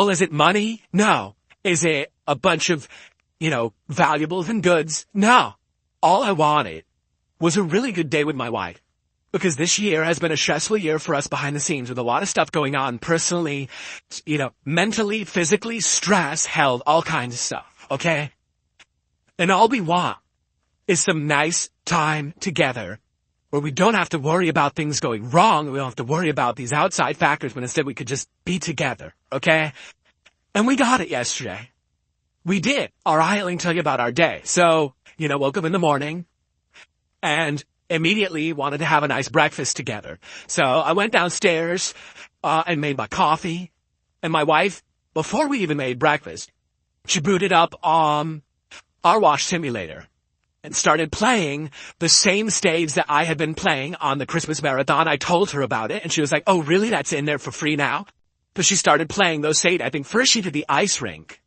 Well, is it money? No. Is it a bunch of, valuables and goods? No. All I wanted was a really good day with my wife. Because this year has been a stressful year for us behind the scenes with a lot of stuff going on personally, mentally, physically, stress, health, all kinds of stuff, okay? And all we want is some nice time together where we don't have to worry about things going wrong. We don't have to worry about these outside factors, but instead we could just be together, okay? And we got it yesterday. We did. All right, let me tell you about our day. So, woke up in the morning and immediately wanted to have a nice breakfast together. So I went downstairs and made my coffee. And my wife, before we even made breakfast, she booted up our wash simulator and started playing the same stage that I had been playing on the Christmas marathon. I told her about it, and she was like, oh, really? That's in there for free now? So she started playing those stage. I think first she did the ice rink.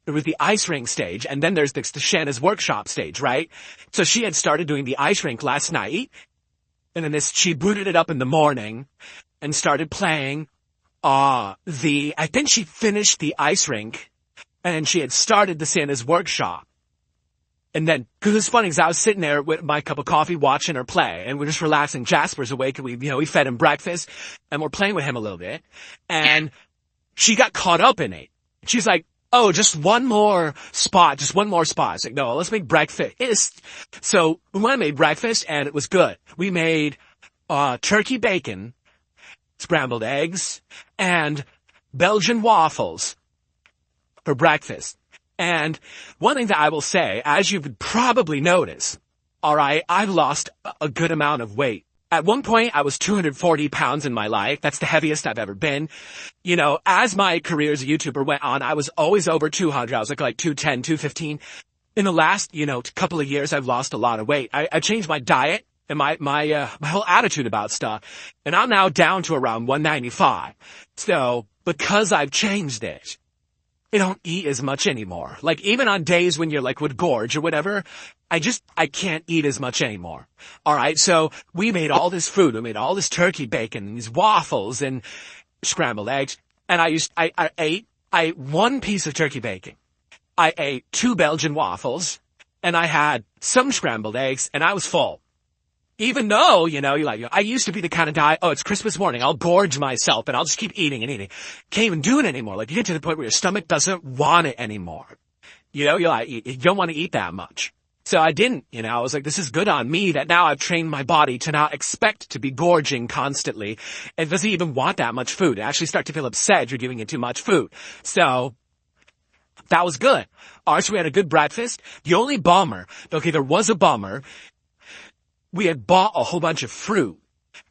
There was the ice rink stage, and then there's the Shanna's workshop stage, right? So she had started doing the ice rink last night, and then she booted it up in the morning and started playing I think she finished the ice rink, and she had started the Santa's workshop. And then, cause it's funny, cause I was sitting there with my cup of coffee watching her play, and we're just relaxing. Jasper's awake, and we fed him breakfast, and we're playing with him a little bit, and she got caught up in it. She's like, oh, just one more spot. It's like, no, let's make breakfast. So we went and made breakfast, and it was good. We made turkey bacon, scrambled eggs, and Belgian waffles for breakfast. And one thing that I will say, as you would probably notice, all right, I've lost a good amount of weight. At one point, I was 240 pounds in my life. That's the heaviest I've ever been. As my career as a YouTuber went on, I was always over 200. I was like 210, 215. In the last, couple of years, I've lost a lot of weight. I changed my diet and my whole attitude about stuff. And I'm now down to around 195. So because I've changed it, I don't eat as much anymore. Like, even on days when you're like would gorge or whatever, I can't eat as much anymore. All right. So we made all this food. We made all this turkey bacon and these waffles and scrambled eggs. And I ate one piece of turkey bacon. I ate 2 Belgian waffles, and I had some scrambled eggs, and I was full. Even though, I used to be the kind of guy, oh, it's Christmas morning, I'll gorge myself and I'll just keep eating and eating. Can't even do it anymore. Like, you get to the point where your stomach doesn't want it anymore. You don't want to eat that much. So I didn't, I was like, this is good on me that now I've trained my body to not expect to be gorging constantly. It doesn't even want that much food. It actually start to feel upset you're giving it too much food. So that was good. All right, so we had a good breakfast. The only bummer, okay, there was a bummer. We had bought a whole bunch of fruit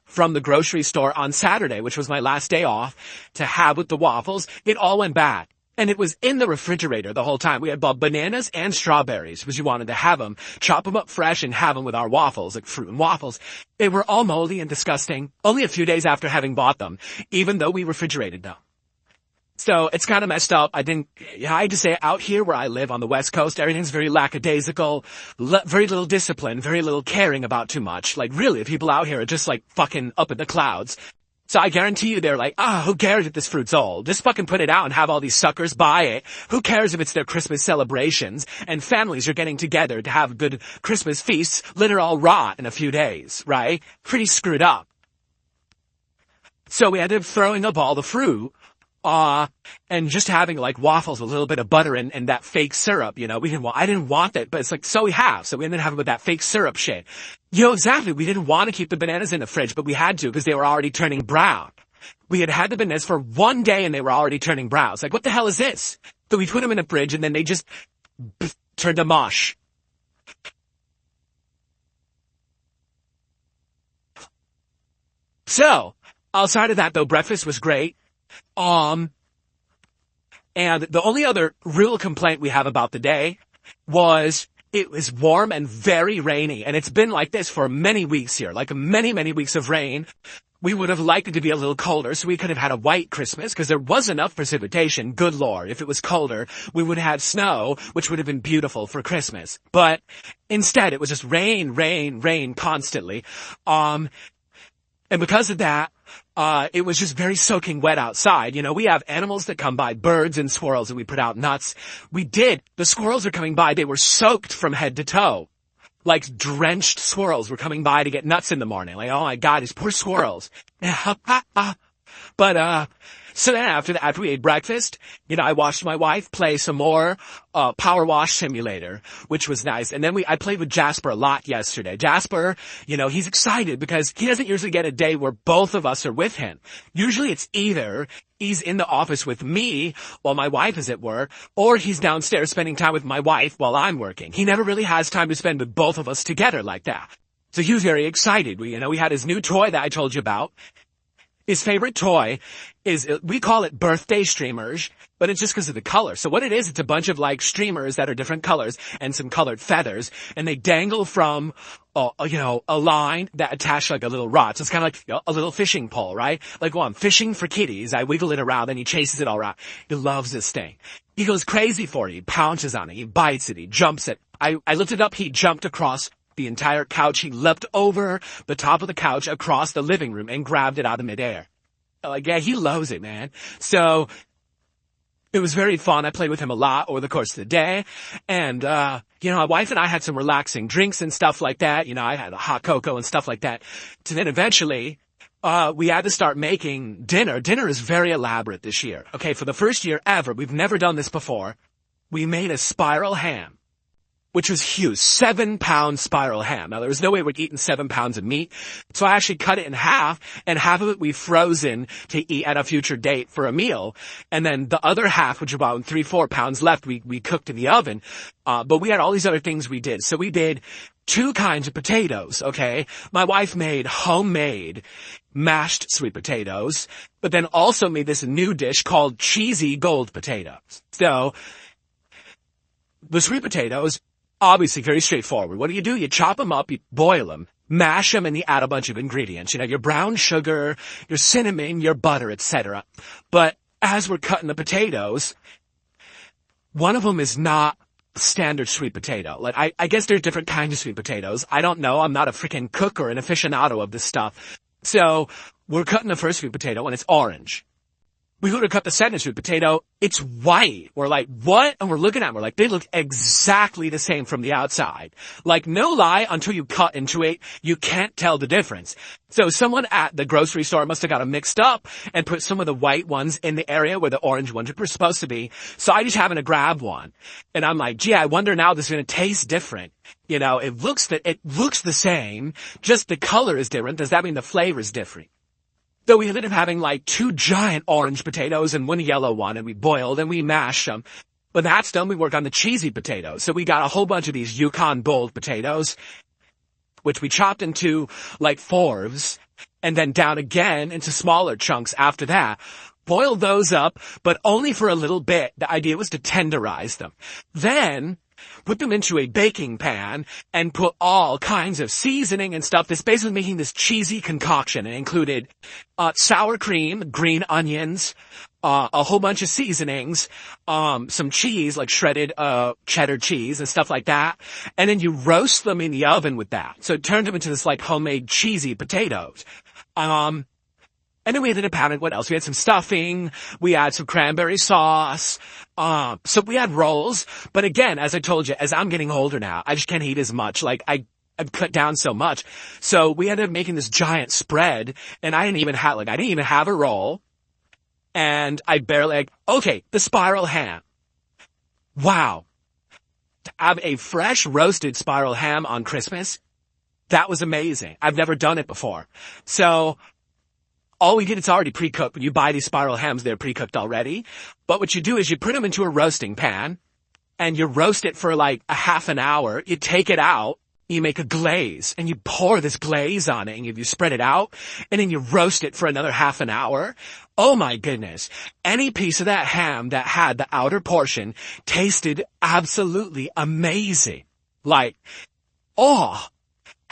from the grocery store on Saturday, which was my last day off, to have with the waffles. It all went bad. And it was in the refrigerator the whole time. We had bought bananas and strawberries because we wanted to have them, chop them up fresh and have them with our waffles, like fruit and waffles. They were all moldy and disgusting only a few days after having bought them, even though we refrigerated them. So it's kind of messed up. I had to say, out here where I live on the West Coast, everything's very lackadaisical, very little discipline, very little caring about too much. Like, really, people out here are just like fucking up in the clouds. So I guarantee you they're like, who cares if this fruit's old? Just fucking put it out and have all these suckers buy it. Who cares if it's their Christmas celebrations and families are getting together to have good Christmas feasts, let it all rot in a few days, right? Pretty screwed up. So we ended up throwing up all the fruit. And just having like waffles with a little bit of butter and that fake syrup, I didn't want that, but it's like, so we ended up having with that fake syrup shit. Exactly. We didn't want to keep the bananas in the fridge, but we had to because they were already turning brown. We had had the bananas for one day and they were already turning brown. It's like, what the hell is this? So we put them in the fridge and then they just turned to mush. So, outside of that though, breakfast was great. And the only other real complaint we have about the day was it was warm and very rainy. And it's been like this for many weeks here, like many, many weeks of rain. We would have liked it to be a little colder so we could have had a white Christmas because there was enough precipitation. Good Lord. If it was colder, we would have had snow, which would have been beautiful for Christmas. But instead it was just rain, rain, rain constantly. And because of that, it was just very soaking wet outside. You know, we have animals that come by, birds and squirrels, and we put out nuts. The squirrels are coming by, they were soaked from head to toe. Like drenched squirrels were coming by to get nuts in the morning. Like, oh my God, these poor squirrels. But, so then after we ate breakfast, you know, I watched my wife play some more, Power Wash Simulator, which was nice. And then I played with Jasper a lot yesterday. Jasper, you know, he's excited because he doesn't usually get a day where both of us are with him. Usually it's either he's in the office with me while my wife is at work, or he's downstairs spending time with my wife while I'm working. He never really has time to spend with both of us together like that. So he was very excited. We had his new toy that I told you about. His favorite toy is, we call it birthday streamers, but it's just because of the color. So what it is, it's a bunch of like streamers that are different colors and some colored feathers, and they dangle from, a line that attach like a little rod. So it's kind of like a little fishing pole, right? Like, well, I'm fishing for kitties. I wiggle it around and he chases it all around. He loves this thing. He goes crazy for it. He pounces on it. He bites it. He jumps it. I lifted up. He jumped across the entire couch. He leapt over the top of the couch across the living room and grabbed it out of midair. Like, yeah, he loves it, man. So it was very fun. I played with him a lot over the course of the day. And, my wife and I had some relaxing drinks and stuff like that. You know, I had a hot cocoa and stuff like that. So then eventually, we had to start making dinner. Dinner is very elaborate this year. Okay, for the first year ever, we've never done this before. We made a spiral ham, which was huge, 7-pound spiral ham. Now, there was no way we'd eaten 7 pounds of meat, so I actually cut it in half, and half of it we frozen to eat at a future date for a meal, and then the other half, which was about 3-4 pounds left, we cooked in the oven. But we had all these other things we did. So we did 2 kinds of potatoes, okay? My wife made homemade mashed sweet potatoes, but then also made this new dish called cheesy gold potatoes. So, the sweet potatoes, obviously very straightforward. What do? You chop them up, you boil them, mash them, and you add a bunch of ingredients. You know, your brown sugar, your cinnamon, your butter, etc. But as we're cutting the potatoes, one of them is not standard sweet potato. Like, I guess there's different kinds of sweet potatoes. I don't know. I'm not a freaking cook or an aficionado of this stuff. So, we're cutting the first sweet potato, and it's orange. We go to cut the second sweet potato, it's white. We're like, what? And we're looking at them, we're like, they look exactly the same from the outside. Like, no lie, until you cut into it, you can't tell the difference. So someone at the grocery store must have got them mixed up and put some of the white ones in the area where the orange ones were supposed to be. So I just happened to grab one. And I'm like, gee, I wonder now this is going to taste different. You know, it looks the same, just the color is different. Does that mean the flavor is different? So we ended up having like 2 giant orange potatoes and 1 yellow one, and we boiled and we mashed them. When that's done, we work on the cheesy potatoes. So we got a whole bunch of these Yukon Gold potatoes, which we chopped into like 4s, and then down again into smaller chunks after that. Boiled those up, but only for a little bit. The idea was to tenderize them. Then put them into a baking pan and put all kinds of seasoning and stuff. This basically making this cheesy concoction. It included sour cream, green onions, a whole bunch of seasonings, some cheese, like shredded cheddar cheese and stuff like that. And then you roast them in the oven with that. So it turned them into this like homemade cheesy potatoes. And then we ended up having, what else? We had some stuffing. We had some cranberry sauce. So we had rolls. But again, as I told you, as I'm getting older now, I just can't eat as much. Like, I've cut down so much. So we ended up making this giant spread. And I didn't even have a roll. And I barely, okay, the spiral ham. Wow. To have a fresh roasted spiral ham on Christmas, that was amazing. I've never done it before. So, all we did, it's already pre-cooked. When you buy these spiral hams, they're pre-cooked already. But what you do is you put them into a roasting pan, and you roast it for like a half an hour. You take it out, you make a glaze, and you pour this glaze on it, and you spread it out, and then you roast it for another half an hour. Oh my goodness. Any piece of that ham that had the outer portion tasted absolutely amazing. Like, oh,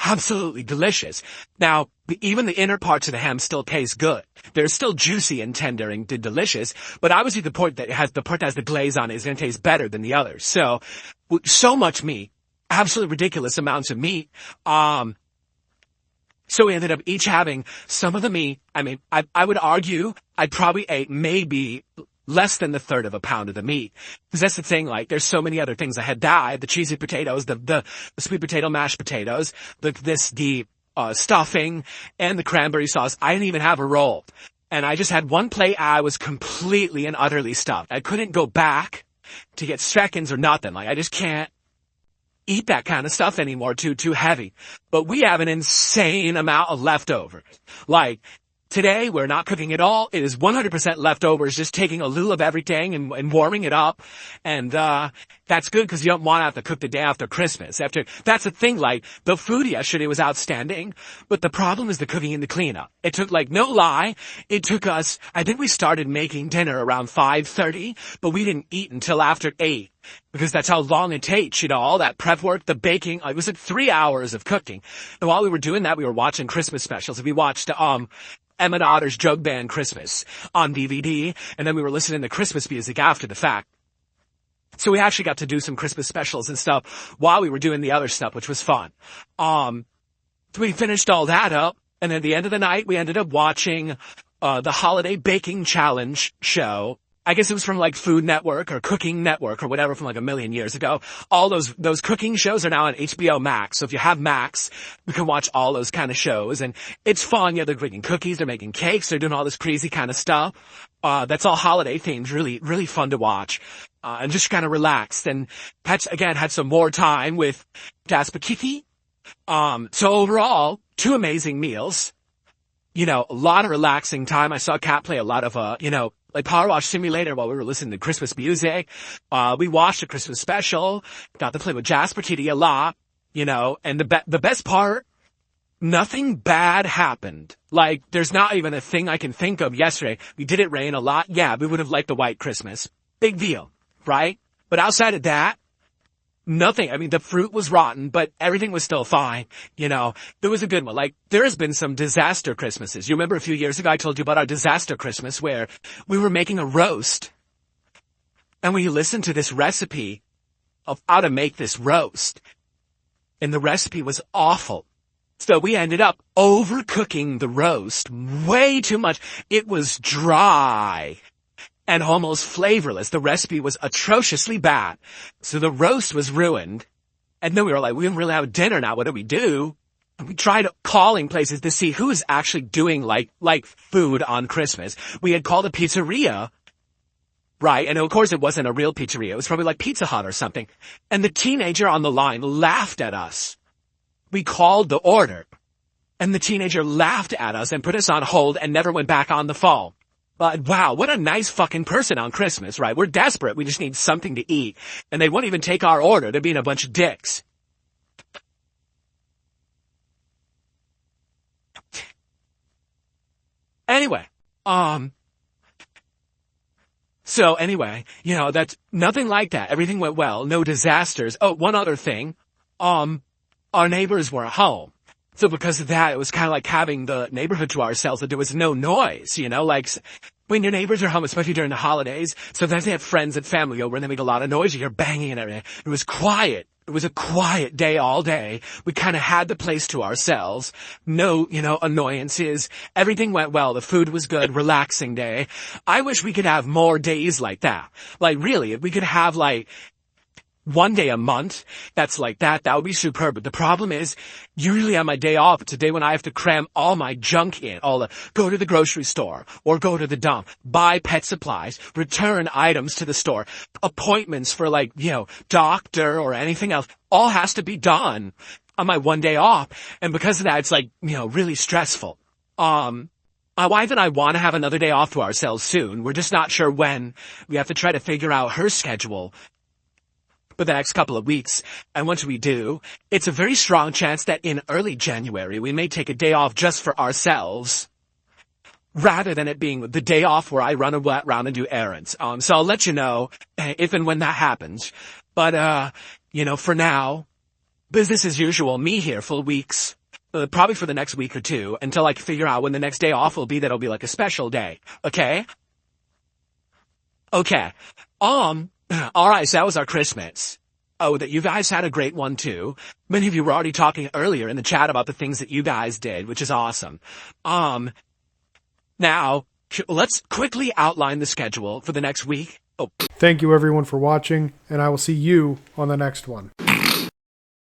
absolutely delicious. Now, even the inner parts of the ham still taste good. They're still juicy and tender and delicious, but obviously the part that has the glaze on it is going to taste better than the others. So much meat, absolutely ridiculous amounts of meat. So we ended up each having some of the meat. I mean, I would argue I probably ate maybe less than the third of a pound of the meat. Because that's the thing, like, there's so many other things I had died. The cheesy potatoes, the sweet potato mashed potatoes, the stuffing, and the cranberry sauce. I didn't even have a roll. And I just had one plate. I was completely and utterly stuffed. I couldn't go back to get seconds or nothing. Like, I just can't eat that kind of stuff anymore, too heavy. But we have an insane amount of leftovers. Like, today, we're not cooking at all. It is 100% leftovers, just taking a little of everything and warming it up. And, that's good because you don't want to have to cook the day after Christmas. That's the thing, like, the food yesterday was outstanding, but the problem is the cooking and the cleanup. It took, like, no lie, it took us, I think we started making dinner around 5:30, but we didn't eat until after 8. Because that's how long it takes, all that prep work, the baking. It was like 3 hours of cooking. And while we were doing that, we were watching Christmas specials. We watched, Emmett Otter's Jug Band Christmas on DVD, and then we were listening to Christmas music after the fact. So we actually got to do some Christmas specials and stuff while we were doing the other stuff, which was fun. So we finished all that up, and at the end of the night, we ended up watching, the Holiday Baking Challenge show. I guess it was from like Food Network or Cooking Network or whatever from like a million years ago. All those cooking shows are now on HBO Max. So if you have Max, you can watch all those kind of shows, and it's fun. They're making cookies, they're making cakes, they're doing all this crazy kind of stuff. That's all holiday themed, really, really fun to watch. And just kind of relaxed. And Pat's again had some more time with DSP. So overall, 2 amazing meals. A lot of relaxing time. I saw Kat play a lot of, like Power Wash Simulator while we were listening to Christmas music. We watched a Christmas special, got to play with Jasper TD a lot, and the best part, nothing bad happened. Like, there's not even a thing I can think of yesterday. Did it rain a lot? Yeah, we would have liked a white Christmas. Big deal, right? But outside of that, nothing. I mean, the fruit was rotten, but everything was still fine. There was a good one. Like, there has been some disaster Christmases. You remember a few years ago, I told you about our disaster Christmas where we were making a roast. And when you listen to this recipe of how to make this roast, and the recipe was awful. So we ended up overcooking the roast way too much. It was dry and almost flavorless. The recipe was atrociously bad. So the roast was ruined. And then we were like, we don't really have dinner now. What do we do? And we tried calling places to see who is actually doing like food on Christmas. We had called a pizzeria, right? And of course it wasn't a real pizzeria. It was probably like Pizza Hut or something. And the teenager on the line laughed at us. We called the order and the teenager laughed at us and put us on hold and never went back on the phone. But wow, what a nice fucking person on Christmas, right? We're desperate. We just need something to eat. And they wouldn't even take our order. They're being a bunch of dicks. Anyway, so anyway, that's nothing like that. Everything went well. No disasters. Oh, one other thing. Our neighbors were home. So because of that, it was kind of like having the neighborhood to ourselves, that there was no noise, like when your neighbors are home, especially during the holidays, sometimes they have friends and family over and they make a lot of noise. You hear banging and everything. It was quiet. It was a quiet day all day. We kind of had the place to ourselves. No, annoyances. Everything went well. The food was good. Relaxing day. I wish we could have more days like that. Like really, if we could have like one day a month that's like that would be superb. But the problem is, usually on my day off, it's a day when I have to cram all my junk in, go to the grocery store or go to the dump, buy pet supplies, return items to the store, appointments for doctor or anything else, all has to be done on my one day off. And because of that, it's really stressful. My wife and I want to have another day off to ourselves soon. We're just not sure when. We have to try to figure out her schedule for the next couple of weeks. And once we do, it's a very strong chance that in early January, we may take a day off just for ourselves, rather than it being the day off where I run around and do errands. So I'll let you know if and when that happens. But, for now, business as usual, me here for weeks, probably for the next week or two, until I can figure out when the next day off will be. That'll be like a special day. Okay? Okay. Alright, so that was our Christmas. Oh, that you guys had a great one too. Many of you were already talking earlier in the chat about the things that you guys did, which is awesome. Now, let's quickly outline the schedule for the next week. Oh. Thank you everyone for watching, and I will see you on the next one.